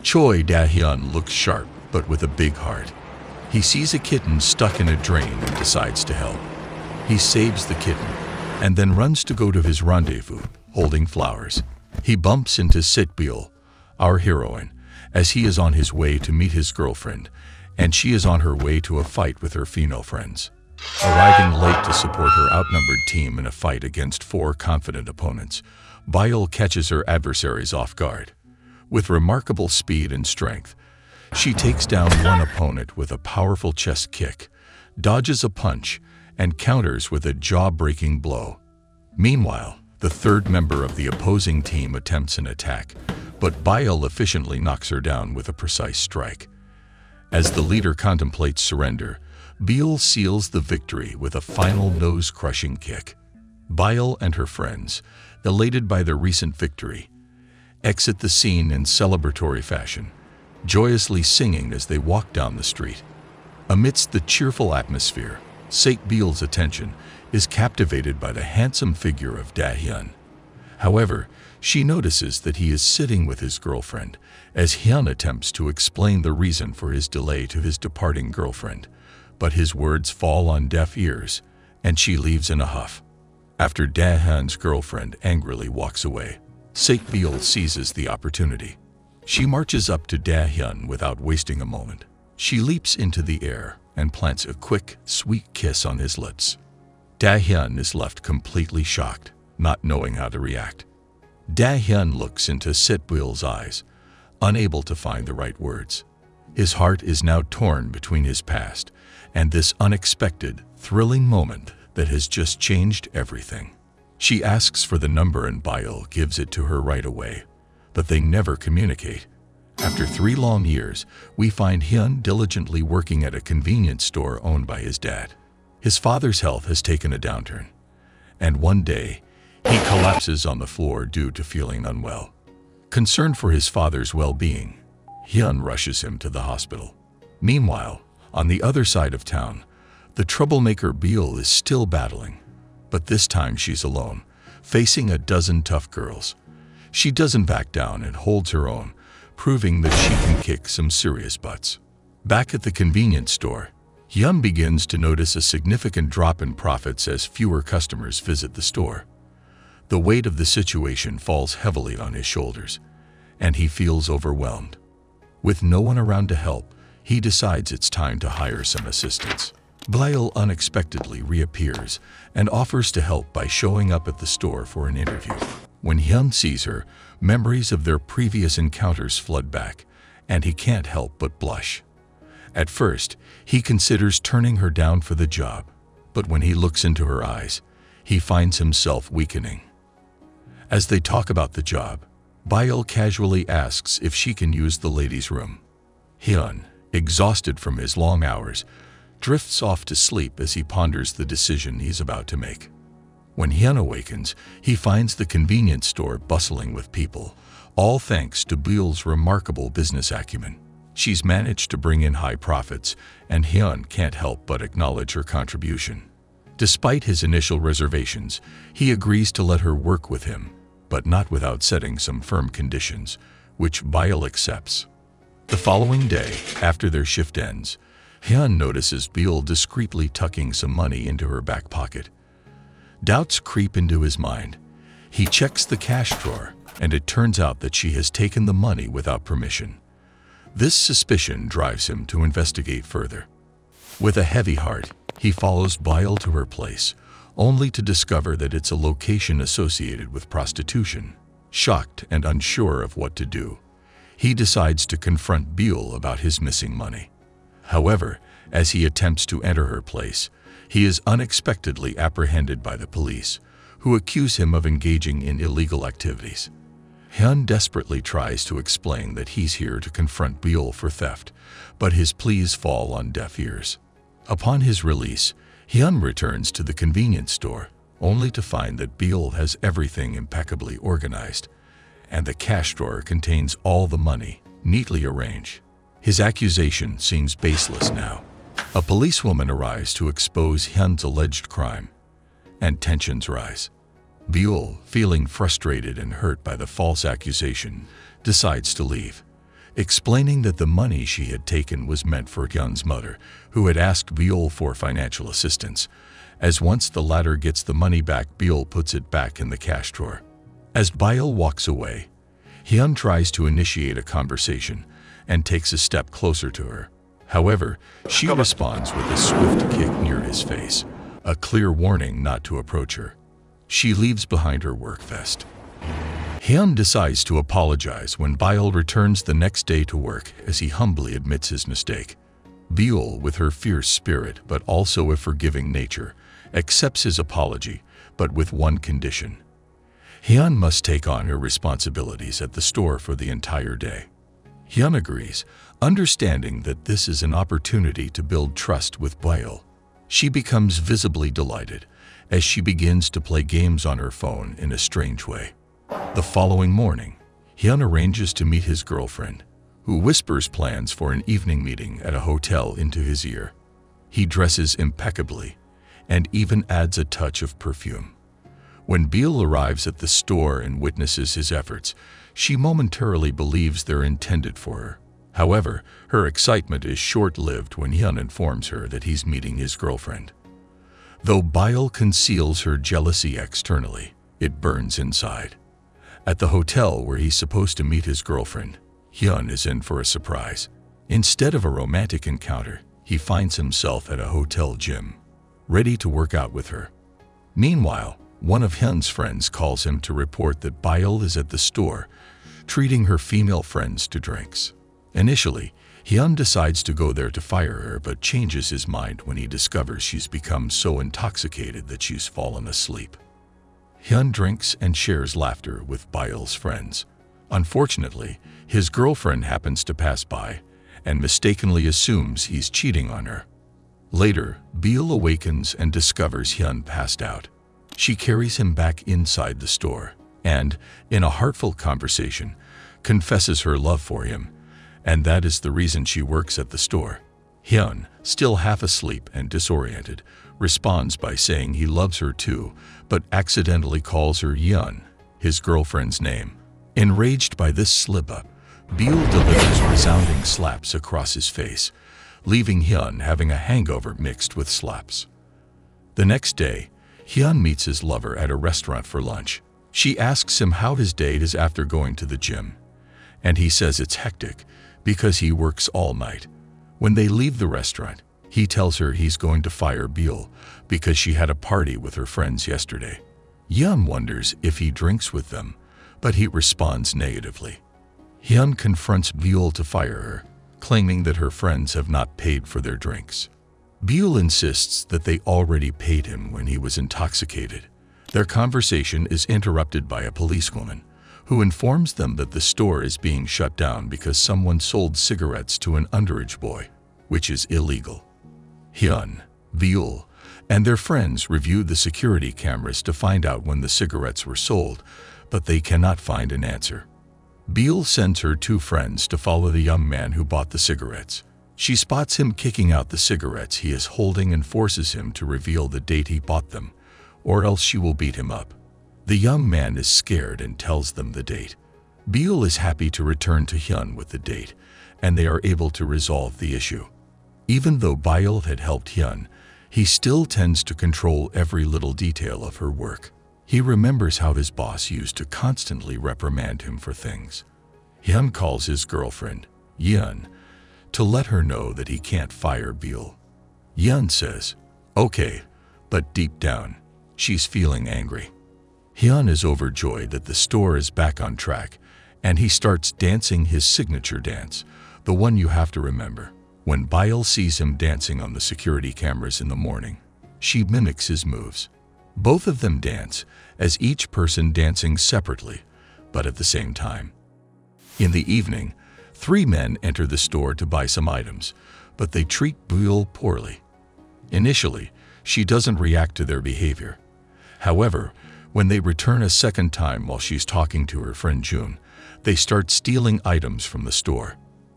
Choi Da-hyun looks sharp, but with a big heart. He sees a kitten stuck in a drain and decides to help. He saves the kitten, and then runs to go to his rendezvous, holding flowers. He bumps into Sitbil, our heroine, as he is on his way to meet his girlfriend, and she is on her way to a fight with her female friends. Arriving late to support her outnumbered team in a fight against 4 confident opponents, Bile catches her adversaries off guard. With remarkable speed and strength, she takes down one opponent with a powerful chest kick, dodges a punch, and counters with a jaw-breaking blow. Meanwhile, the third member of the opposing team attempts an attack, but Bile efficiently knocks her down with a precise strike. As the leader contemplates surrender, Bile seals the victory with a final nose-crushing kick. Bile and her friends, elated by their recent victory, exit the scene in celebratory fashion, joyously singing as they walk down the street. Amidst the cheerful atmosphere, Sitbil's attention is captivated by the handsome figure of Da-hyun. However, she notices that he is sitting with his girlfriend as Hyun attempts to explain the reason for his delay to his departing girlfriend, but his words fall on deaf ears, and she leaves in a huff. After Da-hyun's girlfriend angrily walks away, Sitbil seizes the opportunity. She marches up to Da-hyun without wasting a moment. She leaps into the air and plants a quick, sweet kiss on his lips. Da-hyun is left completely shocked, not knowing how to react. Da-hyun looks into Sitbil's eyes, unable to find the right words. His heart is now torn between his past and this unexpected, thrilling moment that has just changed everything. She asks for the number and Bile gives it to her right away, but they never communicate. After 3 long years, we find Hyun diligently working at a convenience store owned by his dad. His father's health has taken a downturn, and one day, he collapses on the floor due to feeling unwell. Concerned for his father's well-being, Hyun rushes him to the hospital. Meanwhile, on the other side of town, the troublemaker Bile is still battling, but this time she's alone, facing a dozen tough girls. She doesn't back down and holds her own, proving that she can kick some serious butts. Back at the convenience store, Hyun begins to notice a significant drop in profits as fewer customers visit the store. The weight of the situation falls heavily on his shoulders, and he feels overwhelmed. With no one around to help, he decides it's time to hire some assistance. Bile unexpectedly reappears and offers to help by showing up at the store for an interview. When Hyun sees her, memories of their previous encounters flood back, and he can't help but blush. At first, he considers turning her down for the job, but when he looks into her eyes, he finds himself weakening. As they talk about the job, Bile casually asks if she can use the ladies' room. Hyun, exhausted from his long hours, drifts off to sleep as he ponders the decision he's about to make. When Hyun awakens, he finds the convenience store bustling with people, all thanks to Bile's remarkable business acumen. She's managed to bring in high profits, and Hyun can't help but acknowledge her contribution. Despite his initial reservations, he agrees to let her work with him, but not without setting some firm conditions, which Bile accepts. The following day, after their shift ends, Hyun notices Bile discreetly tucking some money into her back pocket. Doubts creep into his mind. He checks the cash drawer, and it turns out that she has taken the money without permission. This suspicion drives him to investigate further. With a heavy heart, he follows Bile to her place, only to discover that it's a location associated with prostitution. Shocked and unsure of what to do, he decides to confront Bile about his missing money. However, as he attempts to enter her place, he is unexpectedly apprehended by the police, who accuse him of engaging in illegal activities. Hyun desperately tries to explain that he's here to confront Bile for theft, but his pleas fall on deaf ears. Upon his release, Hyun returns to the convenience store, only to find that Bile has everything impeccably organized, and the cash drawer contains all the money, neatly arranged. His accusation seems baseless now. A policewoman arrives to expose Hyun's alleged crime, and tensions rise. Bile, feeling frustrated and hurt by the false accusation, decides to leave. explaining that the money she had taken was meant for Hyun's mother, who had asked Beol for financial assistance. As once the latter gets the money back, Beol puts it back in the cash drawer. As Beol walks away, Hyun tries to initiate a conversation and takes a step closer to her. However, she responds with a swift kick near his face, a clear warning not to approach her. She leaves behind her work vest. Hyun decides to apologize when Beol returns the next day to work, as he humbly admits his mistake. Beol, with her fierce spirit but also a forgiving nature, accepts his apology, but with one condition. Hyun must take on her responsibilities at the store for the entire day. Hyun agrees, understanding that this is an opportunity to build trust with Beol. She becomes visibly delighted as she begins to play games on her phone in a strange way. The following morning, Hyun arranges to meet his girlfriend, who whispers plans for an evening meeting at a hotel into his ear. He dresses impeccably and even adds a touch of perfume. When Beol arrives at the store and witnesses his efforts, she momentarily believes they're intended for her. However, her excitement is short-lived when Hyun informs her that he's meeting his girlfriend. Though Beol conceals her jealousy externally, it burns inside. At the hotel where he's supposed to meet his girlfriend, Hyun is in for a surprise. Instead of a romantic encounter, he finds himself at a hotel gym, ready to work out with her. Meanwhile, one of Hyun's friends calls him to report that Beol is at the store, treating her female friends to drinks. Initially, Hyun decides to go there to fire her, but changes his mind when he discovers she's become so intoxicated that she's fallen asleep. Hyun drinks and shares laughter with Beol's friends. Unfortunately, his girlfriend happens to pass by and mistakenly assumes he's cheating on her. Later, Beol awakens and discovers Hyun passed out. She carries him back inside the store and, in a heartfelt conversation, confesses her love for him, and that is the reason she works at the store. Hyun, still half asleep and disoriented, responds by saying he loves her too, but accidentally calls her Hyun, his girlfriend's name. Enraged by this slip-up, Beol delivers resounding slaps across his face, leaving Hyun having a hangover mixed with slaps. The next day, Hyun meets his lover at a restaurant for lunch. She asks him how his day is after going to the gym, and he says it's hectic because he works all night. When they leave the restaurant, he tells her he's going to fire Beol because she had a party with her friends yesterday. Hyun wonders if he drinks with them, but he responds negatively. Hyun confronts Beol to fire her, claiming that her friends have not paid for their drinks. Beol insists that they already paid him when he was intoxicated. Their conversation is interrupted by a policewoman, who informs them that the store is being shut down because someone sold cigarettes to an underage boy, which is illegal. Hyun, Beol, and their friends review the security cameras to find out when the cigarettes were sold, but they cannot find an answer. Beol sends her two friends to follow the young man who bought the cigarettes. She spots him kicking out the cigarettes he is holding and forces him to reveal the date he bought them, or else she will beat him up. The young man is scared and tells them the date. Beol is happy to return to Hyun with the date, and they are able to resolve the issue. Even though Beol had helped Hyun, he still tends to control every little detail of her work. He remembers how his boss used to constantly reprimand him for things. Hyun calls his girlfriend, Yeon, to let her know that he can't fire Beol. Yeon says, "Okay," but deep down, she's feeling angry. Hyun is overjoyed that the store is back on track, and he starts dancing his signature dance, the one you have to remember. When Beol sees him dancing on the security cameras in the morning, she mimics his moves. Both of them dance, as each person dancing separately, but at the same time. In the evening, three men enter the store to buy some items, but they treat Beol poorly. Initially, she doesn't react to their behavior. However, when they return a second time while she's talking to her friend June, they start stealing items from the store.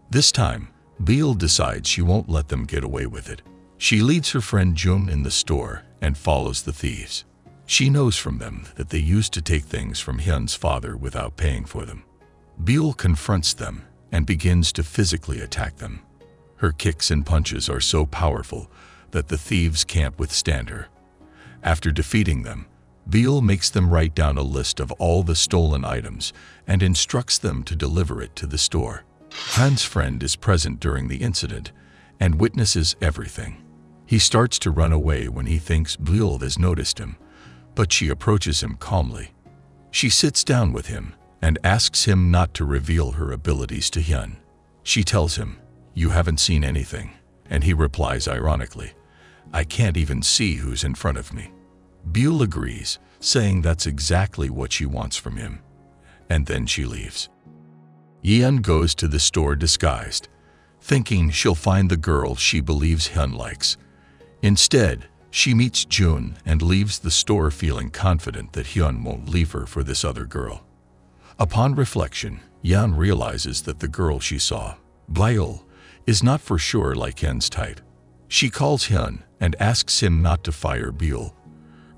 This time, Beol decides she won't let them get away with it. She leaves her friend June in the store and follows the thieves. She knows from them that they used to take things from Hyun's father without paying for them. Beol confronts them and begins to physically attack them. Her kicks and punches are so powerful that the thieves can't withstand her. After defeating them, Beale makes them write down a list of all the stolen items and instructs them to deliver it to the store. Han's friend is present during the incident and witnesses everything. He starts to run away when he thinks Beale has noticed him, but she approaches him calmly. She sits down with him and asks him not to reveal her abilities to Hyun. She tells him, "You haven't seen anything," and he replies ironically, "I can't even see who's in front of me." Beale agrees, saying that's exactly what she wants from him, and then she leaves. Hyun goes to the store disguised, thinking she'll find the girl she believes Hyun likes. Instead, she meets Jun and leaves the store feeling confident that Hyun won't leave her for this other girl. Upon reflection, Hyun realizes that the girl she saw, Beale, is not for sure like Hyun's type. She calls Hyun and asks him not to fire Beale,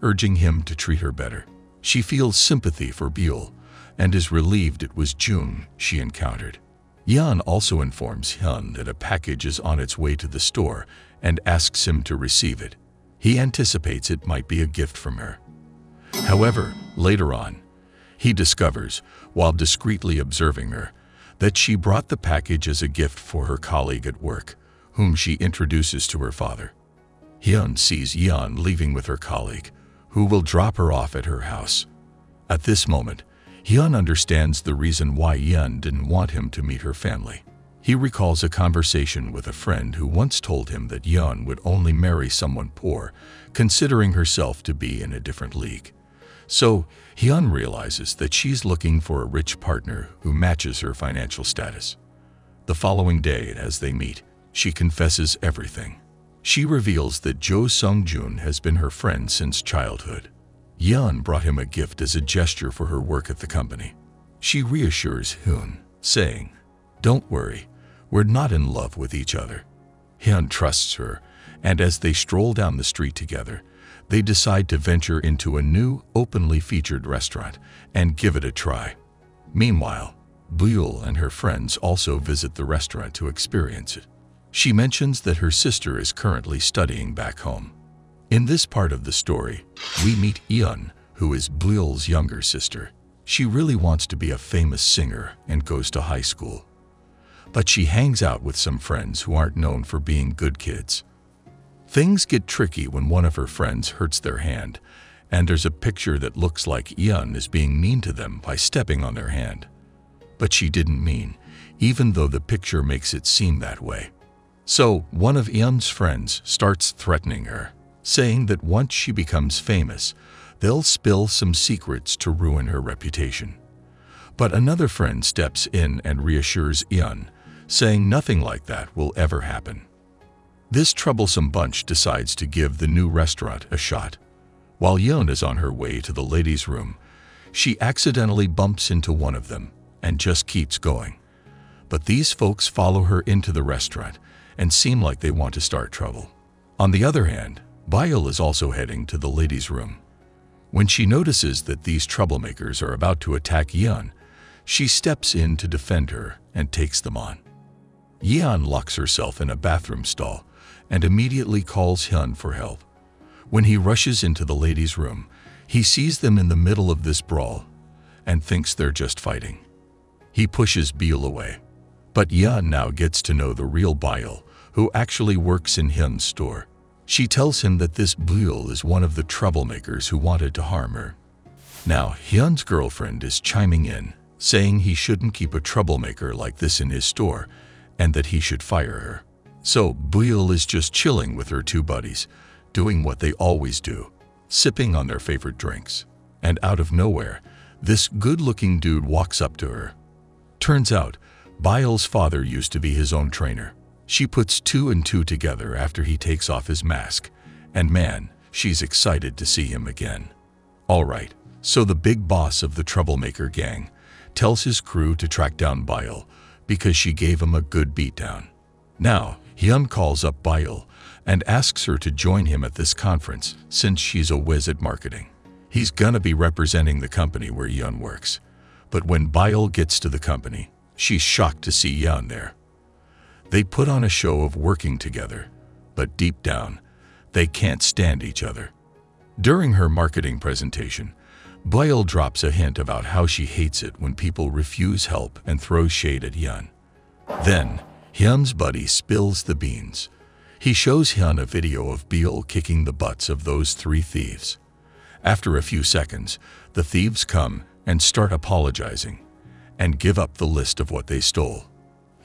urging him to treat her better. She feels sympathy for Beale and is relieved it was Jun she encountered. Hyun also informs Hyun that a package is on its way to the store and asks him to receive it. He anticipates it might be a gift from her. However, later on, he discovers, while discreetly observing her, that she brought the package as a gift for her colleague at work, whom she introduces to her father. Hyun sees Hyun leaving with her colleague, who will drop her off at her house. At this moment, Hyun understands the reason why Hyun didn't want him to meet her family. He recalls a conversation with a friend who once told him that Hyun would only marry someone poor, considering herself to be in a different league. So, Hyun realizes that she's looking for a rich partner who matches her financial status. The following day, as they meet, she confesses everything. She reveals that Jo Sung-jun has been her friend since childhood. Hyun brought him a gift as a gesture for her work at the company. She reassures Hyun, saying, "Don't worry, we're not in love with each other." Hyun trusts her, and as they stroll down the street together, they decide to venture into a new, openly featured restaurant and give it a try. Meanwhile, Beale and her friends also visit the restaurant to experience it. She mentions that her sister is currently studying back home. In this part of the story, we meet Hyun, who is Beale's younger sister. She really wants to be a famous singer and goes to high school. But she hangs out with some friends who aren't known for being good kids. Things get tricky when one of her friends hurts their hand, and there's a picture that looks like Hyun is being mean to them by stepping on their hand. But she didn't mean, even though the picture makes it seem that way. So, one of Hyun's friends starts threatening her, saying that once she becomes famous, they'll spill some secrets to ruin her reputation. But another friend steps in and reassures Hyun, saying nothing like that will ever happen. This troublesome bunch decides to give the new restaurant a shot. While Hyun is on her way to the ladies' room, she accidentally bumps into one of them and just keeps going. But these folks follow her into the restaurant and seem like they want to start trouble. On the other hand, Beale is also heading to the ladies' room. When she notices that these troublemakers are about to attack Hyun, she steps in to defend her and takes them on. Hyun locks herself in a bathroom stall and immediately calls Hyun for help. When he rushes into the ladies' room, he sees them in the middle of this brawl and thinks they're just fighting. He pushes Beale away. But Hyun now gets to know the real Beale, who actually works in Hyun's store. She tells him that this Beale is one of the troublemakers who wanted to harm her. Now, Hyun's girlfriend is chiming in, saying he shouldn't keep a troublemaker like this in his store and that he should fire her. So Beale is just chilling with her two buddies, doing what they always do, sipping on their favorite drinks. And out of nowhere, this good-looking dude walks up to her. Turns out, Beale's father used to be his own trainer. She puts two and two together after he takes off his mask, and man, she's excited to see him again. Alright, so the big boss of the troublemaker gang tells his crew to track down Beale because she gave him a good beatdown. Now, Hyun calls up Beale and asks her to join him at this conference since she's a whiz at marketing. He's gonna be representing the company where Hyun works. But when Beale gets to the company, She's shocked to see Hyun there. They put on a show of working together, but deep down, they can't stand each other. During her marketing presentation, Boyle drops a hint about how she hates it when people refuse help and throws shade at Hyun. Then, Hyun's buddy spills the beans. He shows Hyun a video of Boyle kicking the butts of those 3 thieves. After a few seconds, the thieves come and start apologizing and give up the list of what they stole.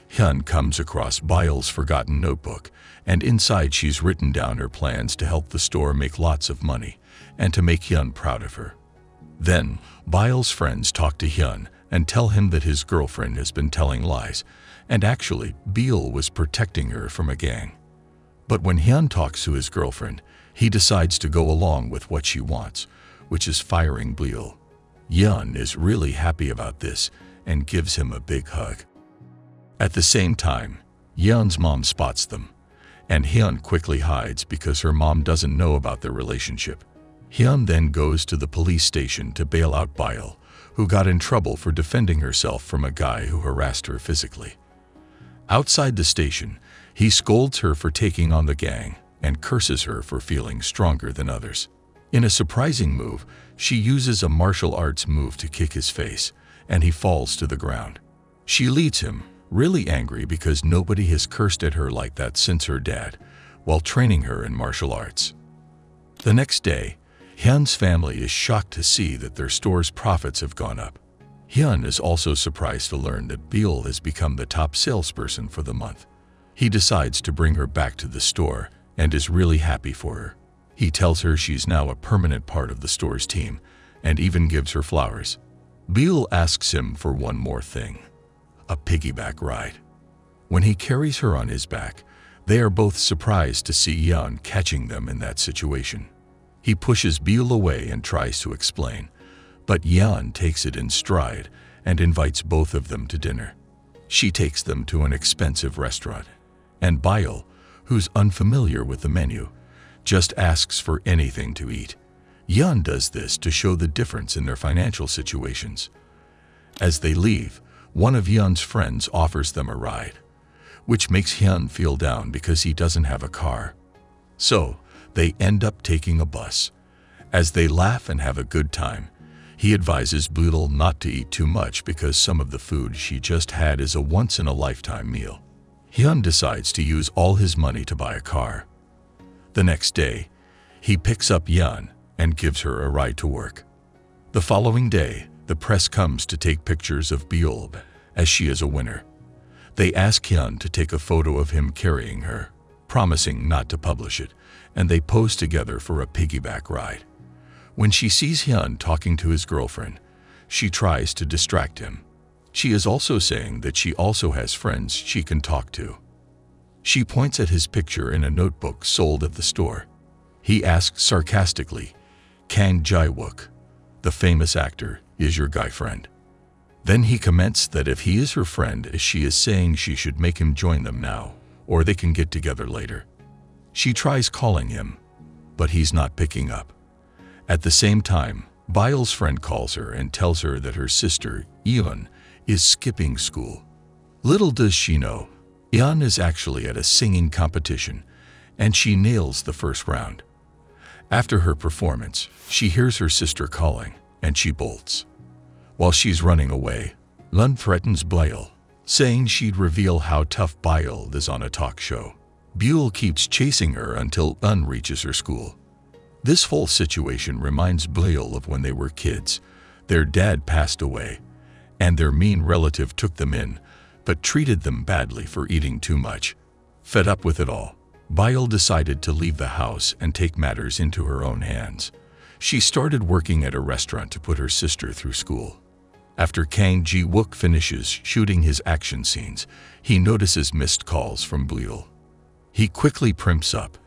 Hyun comes across Boyle's forgotten notebook, and inside she's written down her plans to help the store make lots of money and to make Hyun proud of her. Then, Boyle's friends talk to Hyun and tell him that his girlfriend has been telling lies, and actually, Boyle was protecting her from a gang. But when Hyun talks to his girlfriend, he decides to go along with what she wants, which is firing Boyle. Hyun is really happy about this and gives him a big hug. At the same time, Hyun's mom spots them, and Hyun quickly hides because her mom doesn't know about their relationship. Hyun then goes to the police station to bail out Boyle, who got in trouble for defending herself from a guy who harassed her physically. Outside the station, he scolds her for taking on the gang and curses her for feeling stronger than others. In a surprising move, she uses a martial arts move to kick his face, and he falls to the ground. She leads him, really angry because nobody has cursed at her like that since her dad, while training her in martial arts. The next day, Hyun's family is shocked to see that their store's profits have gone up. Hyun is also surprised to learn that Boyle has become the top salesperson for the month. He decides to bring her back to the store and is really happy for her. He tells her she's now a permanent part of the store's team and even gives her flowers. Boyle asks him for one more thing: a piggyback ride. When he carries her on his back, they are both surprised to see Hyun catching them in that situation. He pushes Boyle away and tries to explain, but Hyun takes it in stride and invites both of them to dinner. She takes them to an expensive restaurant, and Boyle, who's unfamiliar with the menu, just asks for anything to eat. Hyun does this to show the difference in their financial situations. As they leave, one of Hyun's friends offers them a ride, which makes Hyun feel down because he doesn't have a car. So, they end up taking a bus. As they laugh and have a good time, he advises Boyle not to eat too much because some of the food she just had is a once-in-a-lifetime meal. Hyun decides to use all his money to buy a car. The next day, he picks up Hyun and gives her a ride to work. The following day, the press comes to take pictures of Boyle as she is a winner. They ask Hyun to take a photo of him carrying her, promising not to publish it, and they pose together for a piggyback ride. When she sees Hyun talking to his girlfriend, she tries to distract him. She is also saying that she also has friends she can talk to. She points at his picture in a notebook sold at the store. He asks sarcastically, "Kang Jae-wook, the famous actor, is your guy friend?" Then he comments that if he is her friend, she is saying she should make him join them now, or they can get together later. She tries calling him, but he's not picking up. At the same time, Boyle's friend calls her and tells her that her sister, Eun, is skipping school. Little does she know, Eun is actually at a singing competition, and she nails the first round. After her performance, she hears her sister calling, and she bolts. While she's running away, Lun threatens Boyle, saying she'd reveal how tough Boyle is on a talk show. Boyle keeps chasing her until Lun reaches her school. This whole situation reminds Boyle of when they were kids. Their dad passed away, and their mean relative took them in, but treated them badly for eating too much. Fed up with it all, Boyle decided to leave the house and take matters into her own hands. She started working at a restaurant to put her sister through school. After Kang Jae-wook finishes shooting his action scenes, he notices missed calls from Boyle. He quickly primps up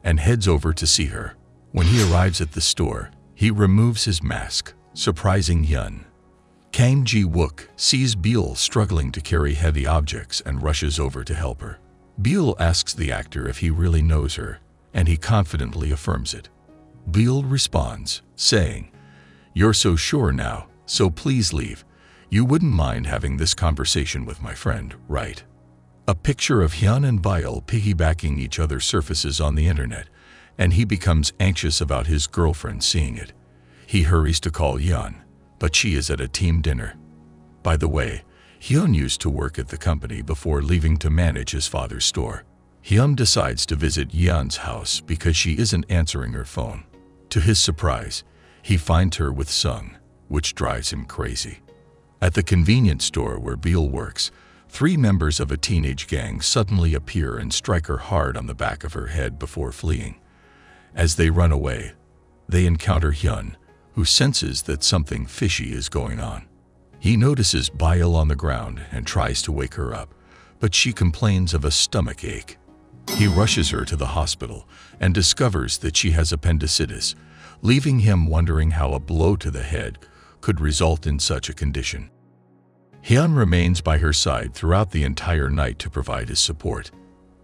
and heads over to see her. When he arrives at the store, he removes his mask, surprising Hyun. Kang Jae-wook sees Boyle struggling to carry heavy objects and rushes over to help her. Boyle asks the actor if he really knows her, and he confidently affirms it. Boyle responds, saying, "You're so sure now, so please leave. You wouldn't mind having this conversation with my friend, right? A picture of Hyun and Bile piggybacking each other surfaces on the internet, and he becomes anxious about his girlfriend seeing it. He hurries to call Hyun, but she is at a team dinner. By the way, Hyun used to work at the company before leaving to manage his father's store. Hyun decides to visit Hyun's house because she isn't answering her phone. To his surprise, he finds her with Sung, which drives him crazy. At the convenience store where Beale works, 3 members of a teenage gang suddenly appear and strike her hard on the back of her head before fleeing. As they run away, they encounter Hyun, who senses that something fishy is going on. He notices Bile on the ground and tries to wake her up, but she complains of a stomach ache. He rushes her to the hospital and discovers that she has appendicitis, leaving him wondering how a blow to the head could result in such a condition. Hyun remains by her side throughout the entire night to provide his support.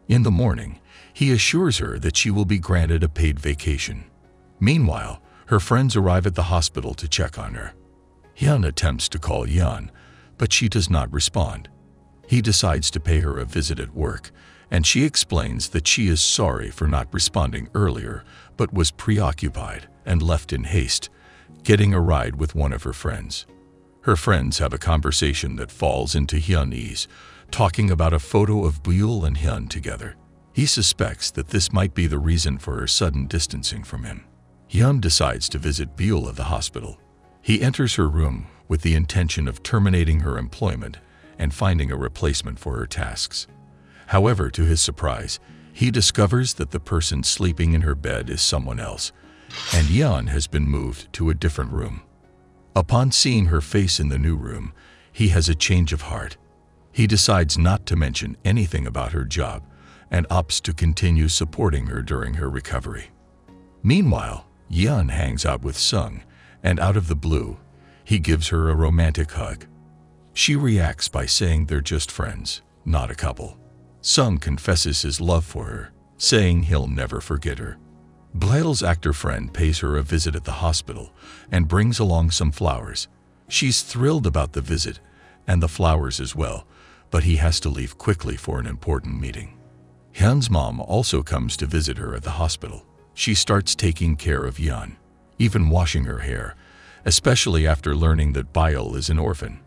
In the morning, he assures her that she will be granted a paid vacation. Meanwhile, her friends arrive at the hospital to check on her. Hyun attempts to call Hyun, but she does not respond. He decides to pay her a visit at work, and she explains that she is sorry for not responding earlier, but was preoccupied and left in haste, getting a ride with one of her friends. Her friends have a conversation that falls into Hyun's, talking about a photo of Beale and Hyun together. He suspects that this might be the reason for her sudden distancing from him. Hyun decides to visit Beale at the hospital. He enters her room with the intention of terminating her employment and finding a replacement for her tasks. However, to his surprise, he discovers that the person sleeping in her bed is someone else, and Hyun has been moved to a different room. Upon seeing her face in the new room, he has a change of heart. He decides not to mention anything about her job and opts to continue supporting her during her recovery. Meanwhile, Hyun hangs out with Sung, and out of the blue, he gives her a romantic hug. She reacts by saying they're just friends, not a couple. Sung confesses his love for her, saying he'll never forget her. Bile's actor friend pays her a visit at the hospital and brings along some flowers. She's thrilled about the visit and the flowers as well, but he has to leave quickly for an important meeting. Hyun's mom also comes to visit her at the hospital. She starts taking care of Hyun, even washing her hair, especially after learning that Bile is an orphan.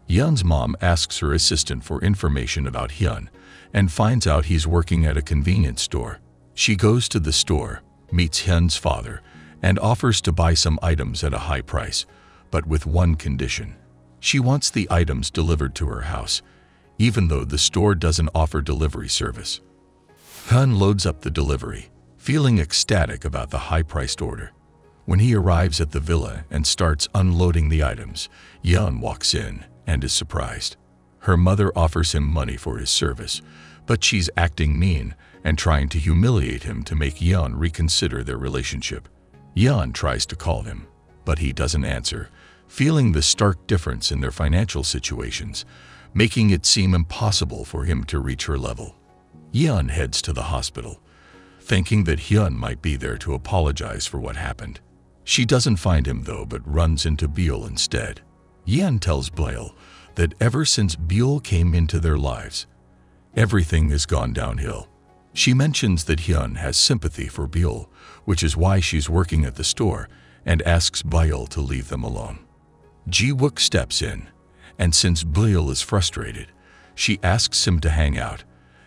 Hyun's mom asks her assistant for information about Hyun and finds out he's working at a convenience store. She goes to the store, meets Hyun's father, and offers to buy some items at a high price, but with one condition. She wants the items delivered to her house, even though the store doesn't offer delivery service. Hyun loads up the delivery, feeling ecstatic about the high-priced order. When he arrives at the villa and starts unloading the items, Hyun walks in and is surprised. Her mother offers him money for his service, but she's acting mean and trying to humiliate him to make Hyun reconsider their relationship. Hyun tries to call him, but he doesn't answer, feeling the stark difference in their financial situations, making it seem impossible for him to reach her level. Hyun heads to the hospital, thinking that Hyun might be there to apologize for what happened. She doesn't find him though, but runs into Beale instead. Hyun tells Bile that ever since Beale came into their lives, everything has gone downhill. She mentions that Hyun has sympathy for Beale, which is why she's working at the store, and asks Bile to leave them alone. Ji-wook steps in, and since Bile is frustrated, she asks him to hang out,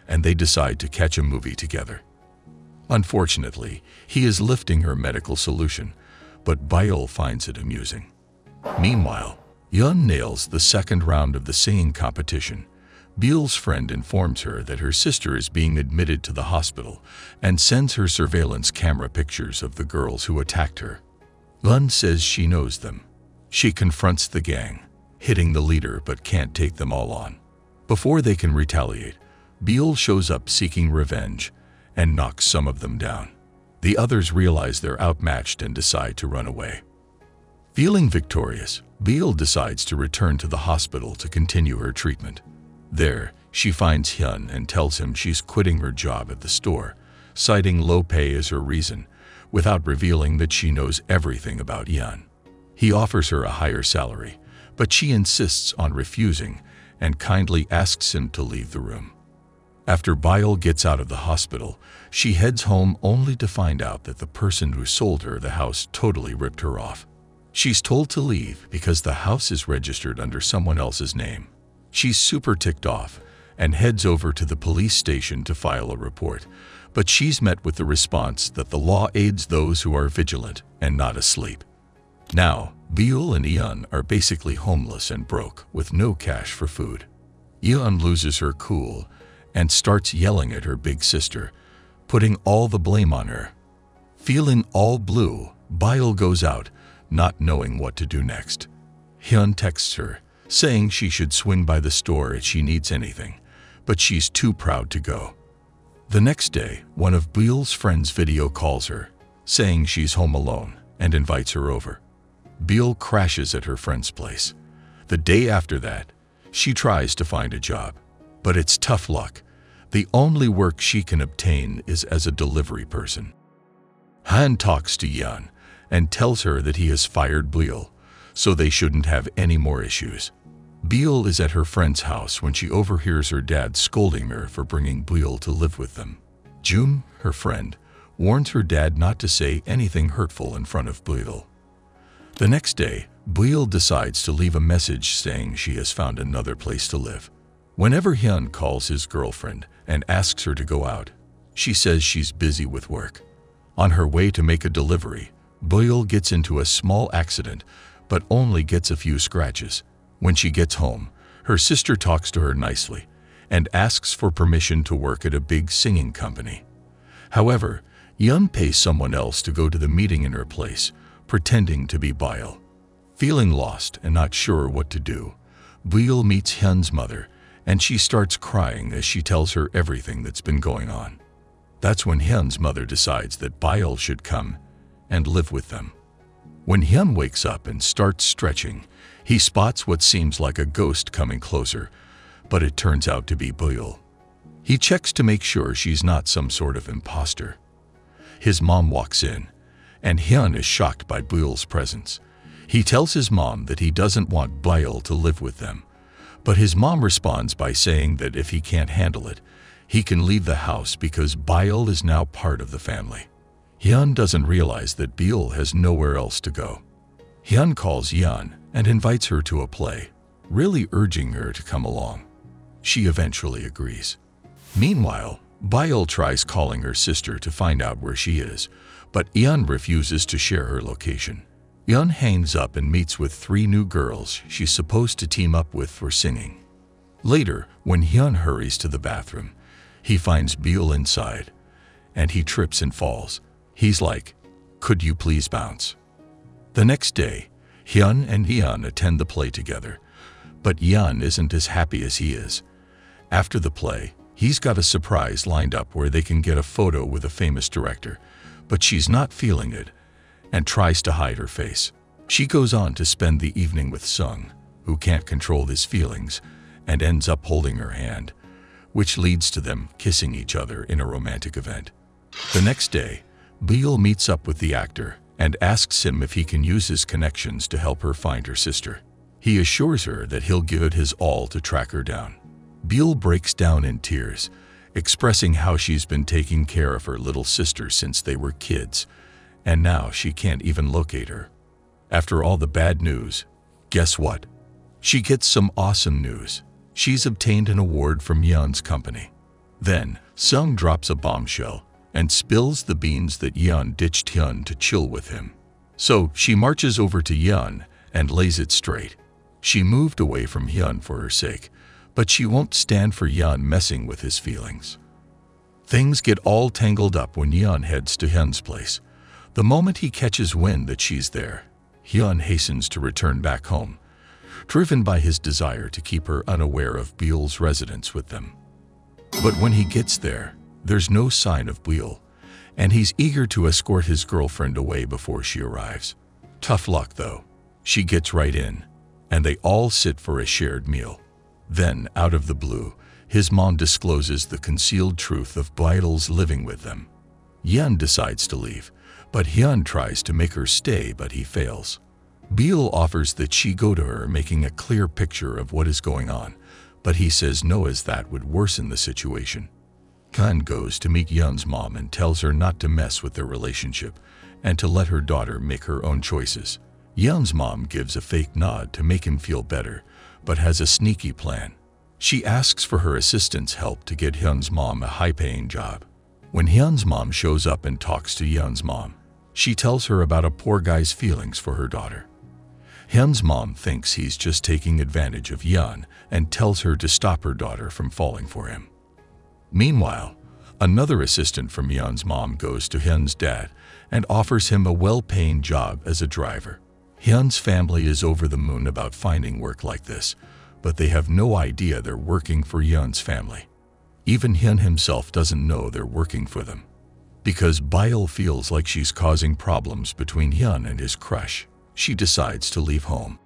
and they decide to catch a movie together. Unfortunately, he is lifting her medical solution, but Bile finds it amusing. Meanwhile, Hyun nails the second round of the singing competition. Beale's friend informs her that her sister is being admitted to the hospital and sends her surveillance camera pictures of the girls who attacked her. Hyun says she knows them. She confronts the gang, hitting the leader but can't take them all on. Before they can retaliate, Beale shows up seeking revenge and knocks some of them down. The others realize they're outmatched and decide to run away. Feeling victorious, Beale decides to return to the hospital to continue her treatment. There, she finds Hyun and tells him she's quitting her job at the store, citing low pay as her reason, without revealing that she knows everything about Hyun. He offers her a higher salary, but she insists on refusing and kindly asks him to leave the room. After Bail gets out of the hospital, she heads home only to find out that the person who sold her the house totally ripped her off. She's told to leave because the house is registered under someone else's name. She's super ticked off and heads over to the police station to file a report, but she's met with the response that the law aids those who are vigilant and not asleep. Now, Bail and Eun are basically homeless and broke with no cash for food. Eun loses her cool and starts yelling at her big sister, putting all the blame on her. Feeling all blue, Bail goes out, not knowing what to do next. Hyun texts her, saying she should swing by the store if she needs anything, but she's too proud to go. The next day, one of Bail's friends video calls her, saying she's home alone, and invites her over. Bail crashes at her friend's place. The day after that, she tries to find a job, but it's tough luck. The only work she can obtain is as a delivery person. Han talks to Yeon and tells her that he has fired Bail, so they shouldn't have any more issues. Bail is at her friend's house when she overhears her dad scolding her for bringing Bail to live with them. June, her friend, warns her dad not to say anything hurtful in front of Bail. The next day, Bail decides to leave a message saying she has found another place to live. Whenever Hyun calls his girlfriend and asks her to go out, she says she's busy with work. On her way to make a delivery, Bail gets into a small accident, but only gets a few scratches. When she gets home, her sister talks to her nicely and asks for permission to work at a big singing company. However, Yeon pays someone else to go to the meeting in her place, pretending to be Bail. Feeling lost and not sure what to do, Bail meets Hyun's mother, and she starts crying as she tells her everything that's been going on. That's when Hyun's mother decides that Bail should come and live with them. When Hyun wakes up and starts stretching, he spots what seems like a ghost coming closer, but it turns out to be Bail. He checks to make sure she's not some sort of imposter. His mom walks in, and Hyun is shocked by Bail's presence. He tells his mom that he doesn't want Bail to live with them, but his mom responds by saying that if he can't handle it, he can leave the house because Bail is now part of the family. Hyun doesn't realize that Bail has nowhere else to go. Hyun calls Yeon and invites her to a play, really urging her to come along. She eventually agrees. Meanwhile, Bail tries calling her sister to find out where she is, but Yeon refuses to share her location. Yeon hangs up and meets with 3 new girls she's supposed to team up with for singing. Later, when Hyun hurries to the bathroom, he finds Bail inside, and he trips and falls. He's like, "Could you please bounce?" The next day, Hyun and Yeon attend the play together, but Yeon isn't as happy as he is. After the play, he's got a surprise lined up where they can get a photo with a famous director, but she's not feeling it and tries to hide her face. She goes on to spend the evening with Sung, who can't control his feelings, and ends up holding her hand, which leads to them kissing each other in a romantic event. The next day, Bail meets up with the actor and asks him if he can use his connections to help her find her sister. He assures her that he'll give it his all to track her down. Bail breaks down in tears, expressing how she's been taking care of her little sister since they were kids, and now she can't even locate her. After all the bad news, guess what? She gets some awesome news. She's obtained an award from Yeon's company. Then, Sung drops a bombshell and spills the beans that Yeon ditched Hyun to chill with him. So she marches over to Yeon and lays it straight. She moved away from Hyun for her sake, but she won't stand for Yeon messing with his feelings. Things get all tangled up when Yeon heads to Hyun's place. The moment he catches wind that she's there, Hyun hastens to return back home, driven by his desire to keep her unaware of Bail's residence with them. But when he gets there, there's no sign of Bail, and he's eager to escort his girlfriend away before she arrives. Tough luck though. She gets right in, and they all sit for a shared meal. Then, out of the blue, his mom discloses the concealed truth of Bail's living with them. Yeon decides to leave, but Hyun tries to make her stay, but he fails. Beale offers that she go to her, making a clear picture of what is going on, but he says no, as that would worsen the situation. Hyun goes to meet Hyun's mom and tells her not to mess with their relationship and to let her daughter make her own choices. Hyun's mom gives a fake nod to make him feel better, but has a sneaky plan. She asks for her assistant's help to get Hyun's mom a high-paying job. When Hyun's mom shows up and talks to Hyun's mom, she tells her about a poor guy's feelings for her daughter. Hyun's mom thinks he's just taking advantage of Hyun and tells her to stop her daughter from falling for him. Meanwhile, another assistant from Hyun's mom goes to Hyun's dad and offers him a well-paying job as a driver. Hyun's family is over the moon about finding work like this, but they have no idea they're working for Hyun's family. Even Hyun himself doesn't know they're working for them. Because Beale feels like she's causing problems between Hyun and his crush, she decides to leave home.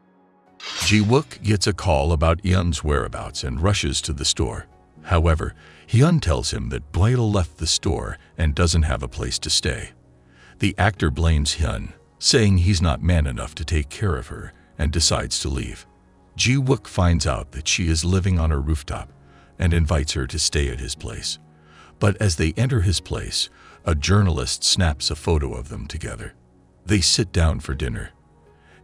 Ji-wook gets a call about Hyun's whereabouts and rushes to the store. However, Hyun tells him that Beale left the store and doesn't have a place to stay. The actor blames Hyun, saying he's not man enough to take care of her, and decides to leave. Ji-wook finds out that she is living on a rooftop and invites her to stay at his place. But as they enter his place, a journalist snaps a photo of them together. They sit down for dinner,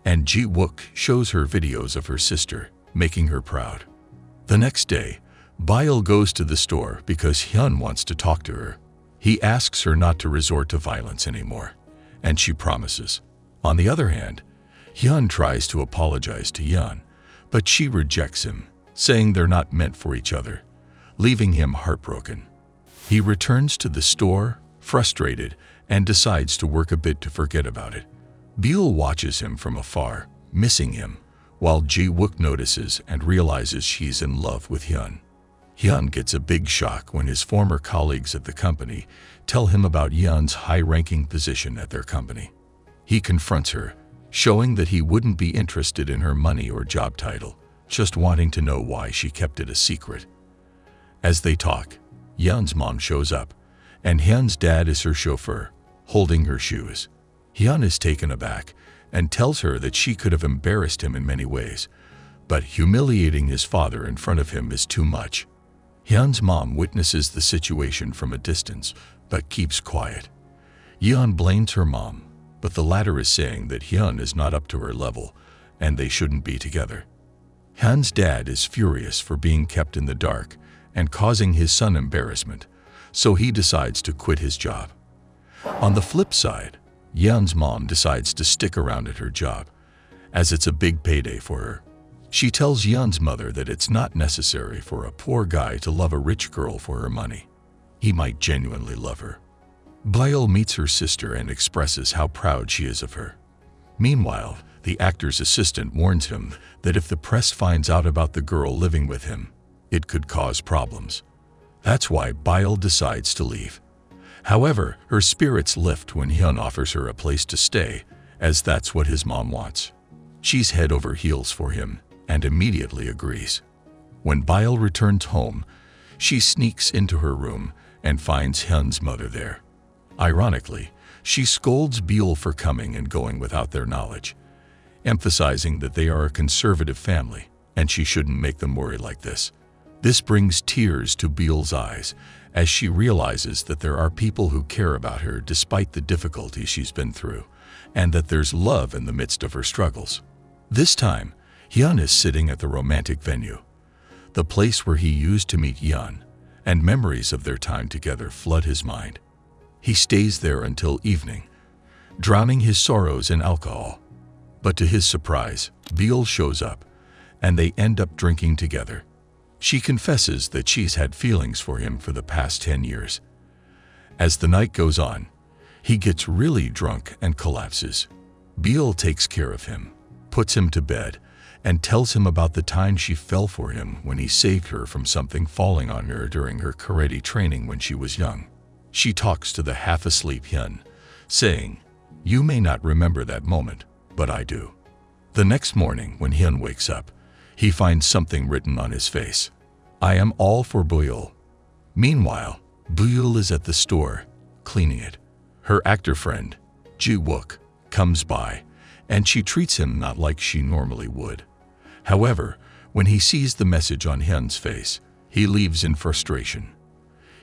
and Ji-wook shows her videos of her sister, making her proud. The next day, Beale goes to the store because Hyun wants to talk to her. He asks her not to resort to violence anymore, and she promises. On the other hand, Hyun tries to apologize to Hyun, but she rejects him, saying they're not meant for each other, leaving him heartbroken. He returns to the store, frustrated, and decides to work a bit to forget about it. Beale watches him from afar, missing him, while Ji-wook notices and realizes she's in love with Hyun. Hyun gets a big shock when his former colleagues at the company tell him about Hyun's high-ranking position at their company. He confronts her, showing that he wouldn't be interested in her money or job title, just wanting to know why she kept it a secret. As they talk, Hyun's mom shows up, and Hyun's dad is her chauffeur, holding her shoes. Hyun is taken aback and tells her that she could have embarrassed him in many ways, but humiliating his father in front of him is too much. Hyun's mom witnesses the situation from a distance, but keeps quiet. Hyun blames her mom, but the latter is saying that Hyun is not up to her level and they shouldn't be together. Hyun's dad is furious for being kept in the dark and causing his son embarrassment, so he decides to quit his job. On the flip side, Hyun's mom decides to stick around at her job, as it's a big payday for her. She tells Hyun's mother that it's not necessary for a poor guy to love a rich girl for her money. He might genuinely love her. Beale meets her sister and expresses how proud she is of her. Meanwhile, the actor's assistant warns him that if the press finds out about the girl living with him, it could cause problems. That's why Beale decides to leave. However, her spirits lift when Hyun offers her a place to stay, as that's what his mom wants. She's head over heels for him and immediately agrees. When Beale returns home, she sneaks into her room and finds Hyun's mother there. Ironically, she scolds Beale for coming and going without their knowledge, emphasizing that they are a conservative family and she shouldn't make them worry like this. This brings tears to Beale's eyes as she realizes that there are people who care about her despite the difficulties she's been through, and that there's love in the midst of her struggles. This time, Hyun is sitting at the romantic venue, the place where he used to meet Hyun, and memories of their time together flood his mind. He stays there until evening, drowning his sorrows in alcohol. But to his surprise, Beale shows up, and they end up drinking together. She confesses that she's had feelings for him for the past 10 years. As the night goes on, he gets really drunk and collapses. Beale takes care of him, puts him to bed, and tells him about the time she fell for him when he saved her from something falling on her during her karate training when she was young. She talks to the half-asleep Hyun, saying, "You may not remember that moment, but I do." The next morning, when Hyun wakes up, he finds something written on his face. "I am all for Beale." Meanwhile, Beale is at the store, cleaning it. Her actor friend, Ji-wook, comes by and she treats him not like she normally would. However, when he sees the message on Hyun's face, he leaves in frustration.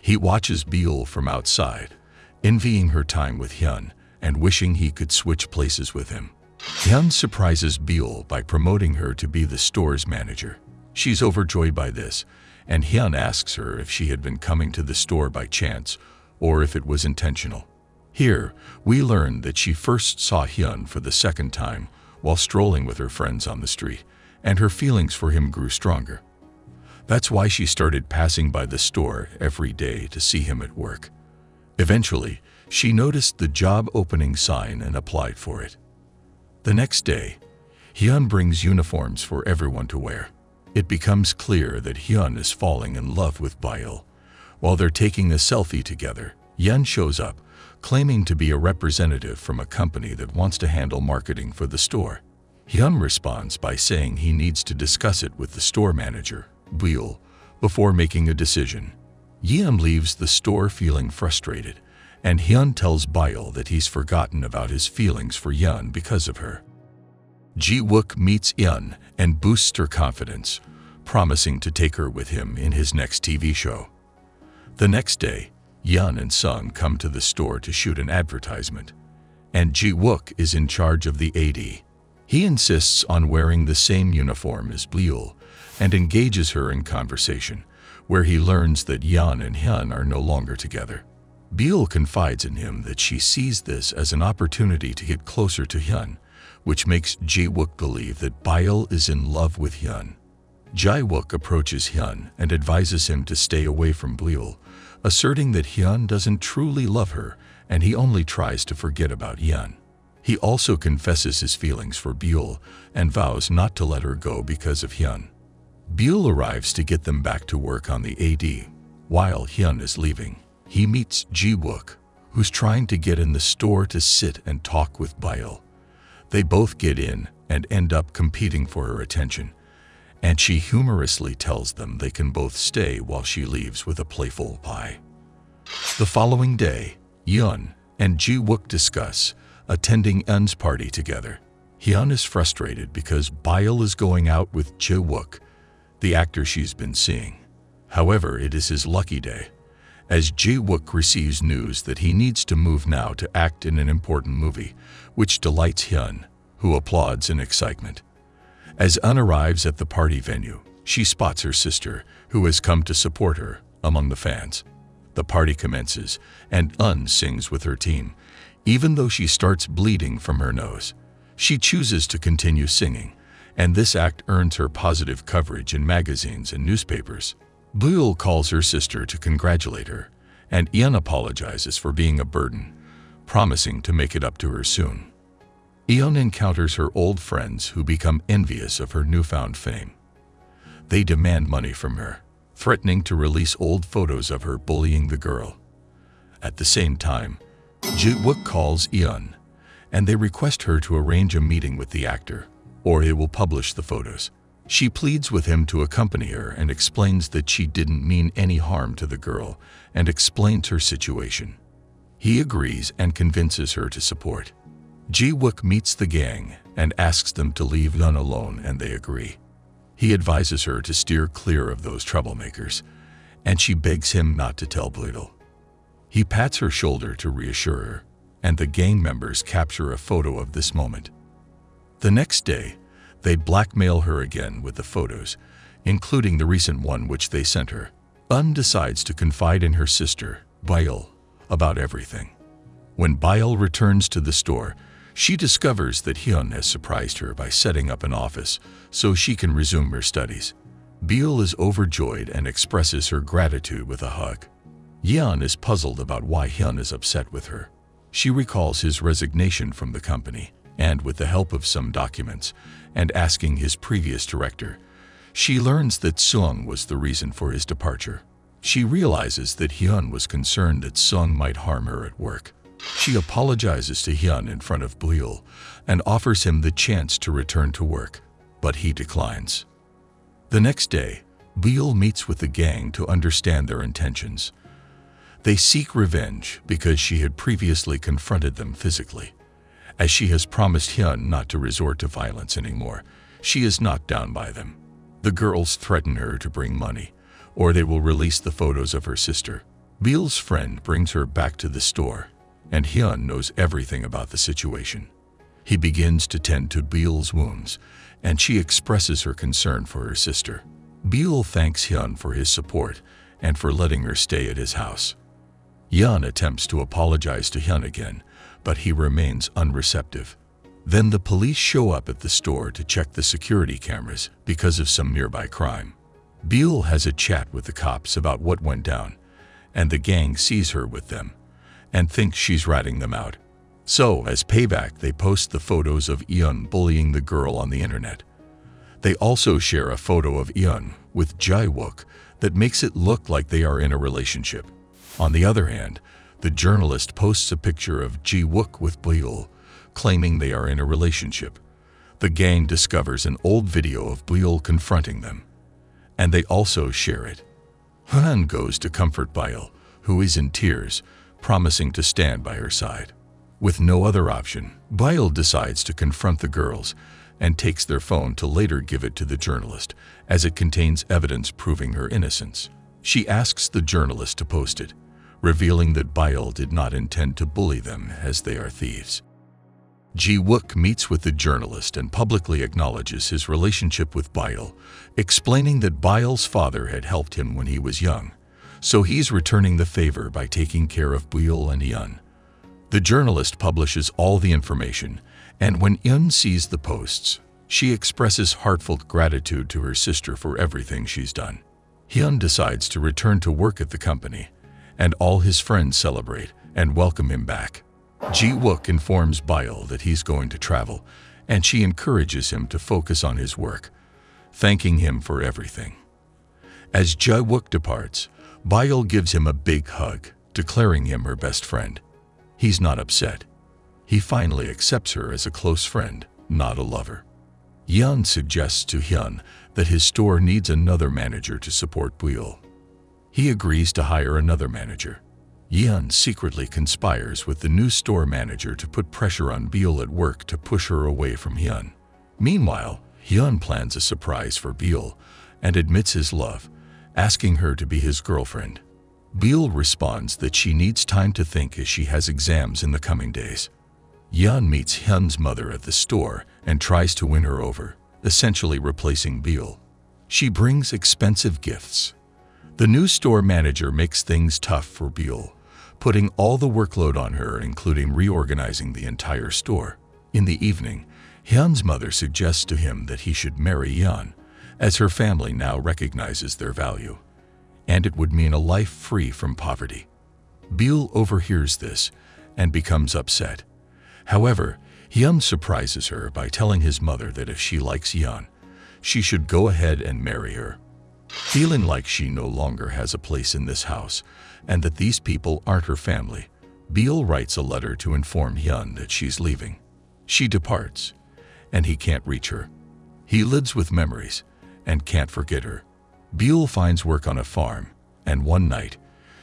He watches Beol from outside, envying her time with Hyun and wishing he could switch places with him. Hyun surprises Beol by promoting her to be the store's manager. She's overjoyed by this, and Hyun asks her if she had been coming to the store by chance or if it was intentional. Here, we learn that she first saw Hyun for the second time while strolling with her friends on the street, and her feelings for him grew stronger. That's why she started passing by the store every day to see him at work. Eventually, she noticed the job opening sign and applied for it. The next day, Hyun brings uniforms for everyone to wear. It becomes clear that Hyun is falling in love with Beol. While they're taking a selfie together, Hyun shows up, claiming to be a representative from a company that wants to handle marketing for the store. Hyun responds by saying he needs to discuss it with the store manager, Beol, before making a decision. Hyun leaves the store feeling frustrated, and Hyun tells Beol that he's forgotten about his feelings for Hyun because of her. Ji-wook meets Hyun and boosts her confidence, promising to take her with him in his next TV show. The next day, Hyun and Sung come to the store to shoot an advertisement, and Ji-wook is in charge of the AD. He insists on wearing the same uniform as Beol and engages her in conversation, where he learns that Hyun and Hyun are no longer together. Beol confides in him that she sees this as an opportunity to get closer to Hyun, which makes Ji-wook believe that Beol is in love with Hyun. Ji-wook approaches Hyun and advises him to stay away from Beol, asserting that Hyun doesn't truly love her and he only tries to forget about Hyun. He also confesses his feelings for Beol and vows not to let her go because of Hyun. Beol arrives to get them back to work on the AD. While Hyun is leaving, he meets Ji-wook, who's trying to get in the store to sit and talk with Beol. They both get in and end up competing for her attention, and she humorously tells them they can both stay while she leaves with a playful pie. The following day, Hyun and Ji-wook discuss attending Eun's party together. Hyun is frustrated because Beol is going out with Ji-wook, the actor she's been seeing. However, it is his lucky day, as Ji-wook receives news that he needs to move now to act in an important movie, which delights Hyun, who applauds in excitement. As Eun arrives at the party venue, she spots her sister, who has come to support her, among the fans. The party commences, and Eun sings with her team. Even though she starts bleeding from her nose, she chooses to continue singing, and this act earns her positive coverage in magazines and newspapers. Beol calls her sister to congratulate her, and Eun apologizes for being a burden, promising to make it up to her soon. Eun encounters her old friends who become envious of her newfound fame. They demand money from her, threatening to release old photos of her bullying the girl. At the same time, Ji-wook calls Eun, and they request her to arrange a meeting with the actor, or he will publish the photos. She pleads with him to accompany her and explains that she didn't mean any harm to the girl and explains her situation. He agrees and convinces her to support. Ji-wook meets the gang and asks them to leave Eun alone, and they agree. He advises her to steer clear of those troublemakers, and she begs him not to tell Beol. He pats her shoulder to reassure her, and the gang members capture a photo of this moment. The next day, they blackmail her again with the photos, including the recent one which they sent her. Eun decides to confide in her sister, Beol, about everything. When Beol returns to the store, she discovers that Hyun has surprised her by setting up an office so she can resume her studies. Beol is overjoyed and expresses her gratitude with a hug. Hyun is puzzled about why Hyun is upset with her. She recalls his resignation from the company, and with the help of some documents and asking his previous director, she learns that Sung was the reason for his departure. She realizes that Hyun was concerned that Sung might harm her at work. She apologizes to Hyun in front of Beol and offers him the chance to return to work, but he declines. The next day, Beol meets with the gang to understand their intentions. They seek revenge because she had previously confronted them physically, As she has promised Hyun not to resort to violence anymore, she is knocked down by them. The girls threaten her to bring money, or they will release the photos of her sister. Beal's friend brings her back to the store, and Hyun knows everything about the situation. He begins to tend to Beal's wounds, and she expresses her concern for her sister. Beal thanks Hyun for his support and for letting her stay at his house. Hyun attempts to apologize to Hyun again, but he remains unreceptive. Then the police show up at the store to check the security cameras because of some nearby crime. Beal has a chat with the cops about what went down, and the gang sees her with them and thinks she's ratting them out. So, as payback, they post the photos of Hyun bullying the girl on the internet. They also share a photo of Hyun with Jae-wook that makes it look like they are in a relationship. On the other hand, the journalist posts a picture of Jae-wook with Beal, claiming they are in a relationship. The gang discovers an old video of Beal confronting them, and they also share it. Hyun goes to comfort Beal, who is in tears, promising to stand by her side. With no other option, Beal decides to confront the girls and takes their phone to later give it to the journalist, as it contains evidence proving her innocence. She asks the journalist to post it, revealing that Beal did not intend to bully them as they are thieves. Jae-wook meets with the journalist and publicly acknowledges his relationship with Beal, explaining that Beal's father had helped him when he was young, so he's returning the favor by taking care of Beal and Hyun. The journalist publishes all the information, and when Hyun sees the posts, she expresses heartfelt gratitude to her sister for everything she's done. Hyun decides to return to work at the company, and all his friends celebrate and welcome him back. Jae-wook informs Beal that he's going to travel, and she encourages him to focus on his work, thanking him for everything. As Jae-wook departs, Beal gives him a big hug, declaring him her best friend. He's not upset. He finally accepts her as a close friend, not a lover. Hyun suggests to Hyun that his store needs another manager to support Beal. He agrees to hire another manager. Hyun secretly conspires with the new store manager to put pressure on Beal at work to push her away from Hyun. Meanwhile, Hyun plans a surprise for Beal and admits his love, asking her to be his girlfriend. Beal responds that she needs time to think as she has exams in the coming days. Hyun meets Hyun's mother at the store and tries to win her over, essentially replacing Beal. She brings expensive gifts. The new store manager makes things tough for Beal, putting all the workload on her, including reorganizing the entire store. In the evening, Hyun's mother suggests to him that he should marry Hyun, as her family now recognizes their value, and it would mean a life free from poverty. Beal overhears this and becomes upset. However, Hyun surprises her by telling his mother that if she likes Hyun, she should go ahead and marry her. Feeling like she no longer has a place in this house and that these people aren't her family, Beal writes a letter to inform Hyun that she's leaving. She departs, and he can't reach her. He lives with memories and can't forget her. Beal finds work on a farm, and one night,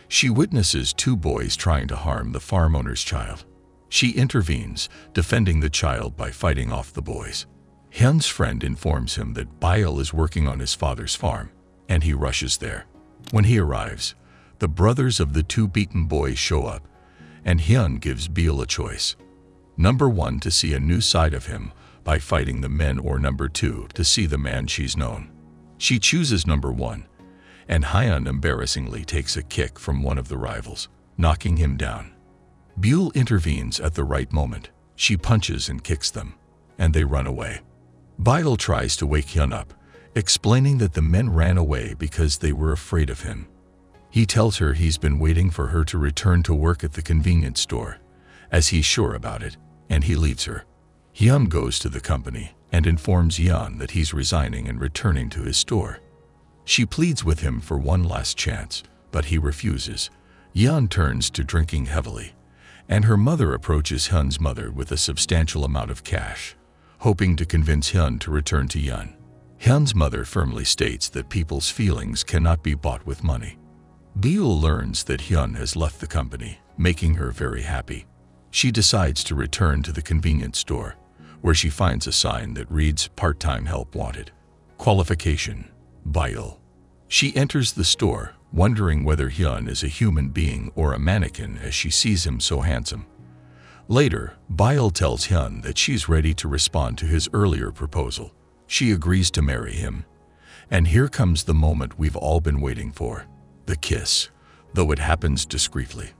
she witnesses two boys trying to harm the farm owner's child. She intervenes, defending the child by fighting off the boys. Hyun's friend informs him that Beal is working on his father's farm, and he rushes there. When he arrives, the brothers of the two beaten boys show up, and Hyun gives Beal a choice. Number 1, to see a new side of him by fighting the men, or number 2, to see the man she's known. She chooses number 1, and Hyun embarrassingly takes a kick from one of the rivals, knocking him down. Beal intervenes at the right moment. She punches and kicks them, and they run away. Beal tries to wake Hyun up, explaining that the men ran away because they were afraid of him. He tells her he's been waiting for her to return to work at the convenience store, as he's sure about it, and he leaves her. Hyun goes to the company and informs Hyun that he's resigning and returning to his store. She pleads with him for one last chance, but he refuses. Hyun turns to drinking heavily, and her mother approaches Hyun's mother with a substantial amount of cash, hoping to convince Hyun to return to Hyun. Hyun's mother firmly states that people's feelings cannot be bought with money. Beal learns that Hyun has left the company, making her very happy. She decides to return to the convenience store, where she finds a sign that reads "Part-time help wanted. Qualification: vital." She enters the store, wondering whether Hyun is a human being or a mannequin as she sees him so handsome. Later, Bile tells Hyun that she's ready to respond to his earlier proposal. She agrees to marry him. And here comes the moment we've all been waiting for, the kiss, though it happens discreetly.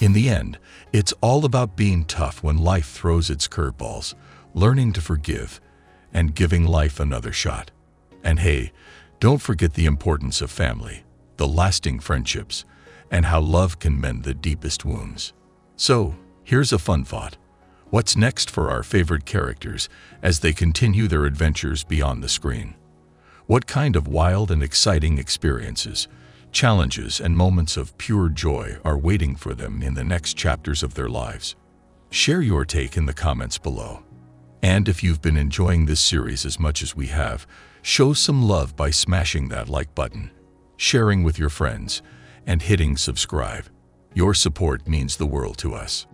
In the end, it's all about being tough when life throws its curveballs, learning to forgive, and giving life another shot. And hey, don't forget the importance of family, the lasting friendships, and how love can mend the deepest wounds. So, here's a fun thought. What's next for our favorite characters as they continue their adventures beyond the screen? What kind of wild and exciting experiences, challenges, and moments of pure joy are waiting for them in the next chapters of their lives? Share your take in the comments below. And if you've been enjoying this series as much as we have, show some love by smashing that like button, sharing with your friends, and hitting subscribe. Your support means the world to us.